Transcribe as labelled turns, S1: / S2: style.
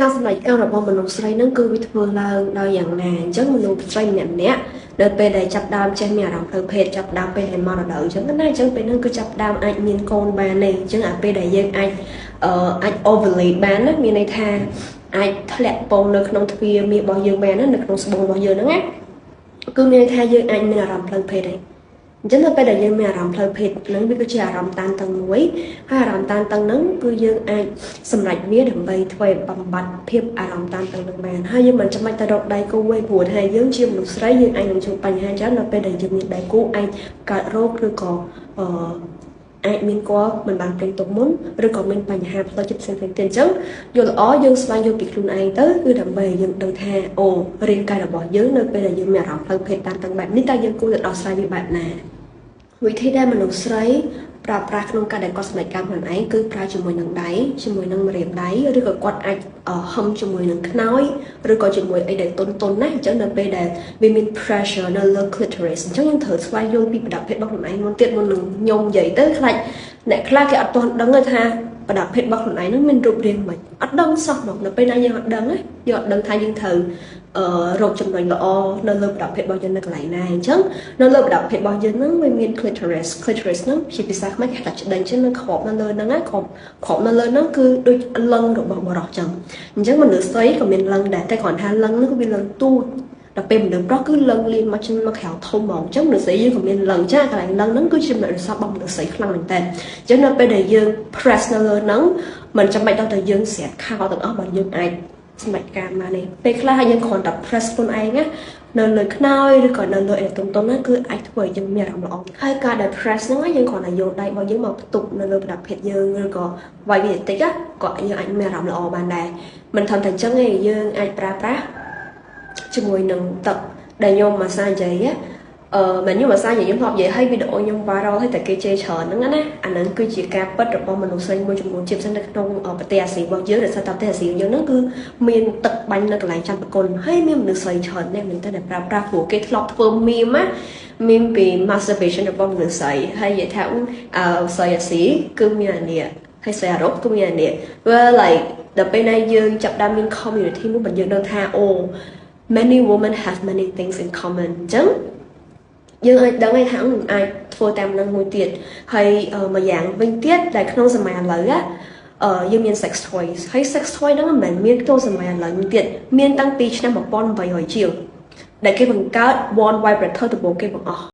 S1: ការសម្រេចការរបស់មនុស្សស្រីនឹងគឺវាធ្វើឡើងដោយយ៉ាងណាអញ្ចឹងមនុស្សស្រីម្នាក់ដល់ពេលដែលចាប់ដើមចេះមានអារម្មណ៍ផ្លូវភេទចាប់ដើមពេលដែលមករដូវអញ្ចឹងណាអញ្ចឹងពេលហ្នឹងគឺចាប់ដើមអាចមានកូនបានទេអញ្ចឹងអាពេលដែលយើងអាច ovulate បានណាមានន័យថាអាចធ្លាក់ពងនៅក្នុងទ្វារមាសរបស់យើងបានណានៅក្នុងស្បូងរបស់យើងហ្នឹងណាគឺមានន័យថាយើងអាចមានអារម្មណ៍ផ្លូវភេទទេអញ្ចឹងទៅពេលដែលយើងមានអារម្មណ៍ផ្លូវភេទហ្នឹងវាគឺជាអារម្មណ៍តានតឹងមួយហើយអារម្មណ៍តានតឹងហ្នឹងគឺយើងអាចសម្រេចវាដើម្បីធ្វើឲ្យបំបត្តិភាពអារម្មណ៍តានតឹងហ្នឹងបានហើយយើងមិនចាំបាច់ទៅរកដៃគូទេព្រោះថាយើងជាមនុស្សស្រីយើងអាចនឹងជួបបញ្ហាច្រើននៅពេលដែលយើងមានដៃគូអាចកើតរោគឬក៏អាចមានគាត់មិនបានពេញទុកមុនឬក៏មានបញ្ហាផ្លូវចិត្តផ្សេងៗទៀតអញ្ចឹងយល់ល្អយើងស្វែងយល់ពីខ្លួនឯងទៅគឺដើម្បីឲ្យយើងដឹងថាអូរាងកាយរបស់យើងនៅពេលដែលយើងមានអារម្មណ៍ផ្លូវភេទតានតឹងបែបនេះតើយើងគួរតែដោះស្រាយវាបែបណាវិធីដែលមនុស្សស្រីប្រើប្រាស់ក្នុងការដែលគាត់សម្រេចការខ្លួនឯងគឺប្រើជាមួយនឹងដៃជាមួយនឹងម្រាមដៃឬក៏គាត់អាចហឹមជាមួយនឹងខ្នើយឬក៏ជាមួយអីដែលទន់ណាអញ្ចឹងនៅពេលដែលវាមាន pressure នៅលើ clitoris អញ្ចឹងយើងត្រូវស្វែងយល់ពីប្រដាប់ភេទរបស់ខ្លួនឯងមុនទៀតមុននឹងខ្ញុំនិយាយទៅខ្លាចអ្នកខ្លះគេអត់ទាន់ដឹងថាប្រដាប់ភេទរបស់ខ្លួនឯងនឹងមានរូបរាងមិនអត់ដឹងសោះមកនៅពេលណាយើងអត់ដឹងយើងអត់ដឹងថាយើងត្រូវរកចំណុចល្អនៅលើប្រដាប់ភេទរបស់យើងនៅកន្លែងណាអញ្ចឹងនៅលើប្រដាប់ភេទរបស់យើងហ្នឹងវាមាន clitoris ហ្នឹងជាភាសាខ្មែរគេថាឆ្ដេញចឹងនៅក្របនៅលើហ្នឹងណាក្របនៅលើហ្នឹងគឺដូចលឹងរបស់បរោះចឹងអញ្ចឹងមនុស្សស្រីក៏មានលឹងដែរតែគ្រាន់ថាលឹងហ្នឹងគឺវាលឹងទូចដល់ពេលមនុស្សប្រុសគឺលឹងលៀនមកចឹងមកក្រៅធំហ្មងអញ្ចឹងមនុស្សស្រីយើងក៏មានលឹងចាកន្លែងលឹងហ្នឹងគឺជាចំណុចរស័ព្ទរបស់មនុស្សស្រីខ្លាំងមែនតើអញ្ចឹងនៅពេលដែលយើង press នៅលើហ្នឹងមិនចាំបាច់ដល់តែយើងស្រាតខោទាំងអស់បើយើងអាចសម្រេចការបានទេពេលខ្លះយើងគ្រាន់តែ press ខ្លួនឯងណានៅលើខ្នើយឬក៏នៅលើអីតុងណាគឺអាចធ្វើឲ្យយើងមានអារម្មណ៍ល្អហើយការដែល press ហ្នឹងយើងគ្រាន់តែយកដៃរបស់យើងមកផ្ទុកនៅលើប្រដាប់ភេទយើងឬក៏វាយវាបន្តិចក៏យើងអាចមានអារម្មណ៍ល្អបានដែរមិនថឹមតែអញ្ចឹងទេយើងអាចប្រើប្រាស់ជាមួយនឹងទឹកដែលខ្ញុំម៉ាសានិយាយមែនខ្ញុំម៉ាសាខ្ញុំធ្លាប់និយាយឲ្យវីដេអូខ្ញុំ viral ហើយតែគេជេរច្រើនហ្នឹងណាអាហ្នឹងគឺជាការពិតរបស់មនុស្សស្រីមួយចំនួនជាពិសេសនៅក្នុងប្រទេសអាស៊ីរបស់យើងដែលថាប្រទេសអាស៊ីយើងហ្នឹងគឺមានទឹកបាញ់នៅកន្លែងចាំប្រគុណហើយមានមនុស្សស្រីច្រើនណាស់មែនតើដែលប្រើប្រាស់ព្រោះគេធ្លាប់ធ្វើមានពី masturbation របស់មនុស្សស្រីហើយនិយាយថាស្រីអាស៊ីគឺមានអានេះហើយស្រីអឺរ៉ុបគឺមានអានេះ well like ដល់ពេលណាយើងចាប់ដើមមាន community នោះបើយើងដឹងថាអូ many women have many things in common អញ្ចឹងយើងអាចដឹងថាអាចធ្វើតាមនឹងមួយទៀតហើយមួយយ៉ាងវិញទៀតដែលក្នុងសម័យឥឡូវយើងមាន sex toys ហើយ sex toy ហ្នឹងមិនមែនមានក្នុងសម័យឥឡូវទៀតមានតាំងពីឆ្នាំ1800ជាងដែលគេបង្កើត one vibrator ដំបូងគេបង្អស់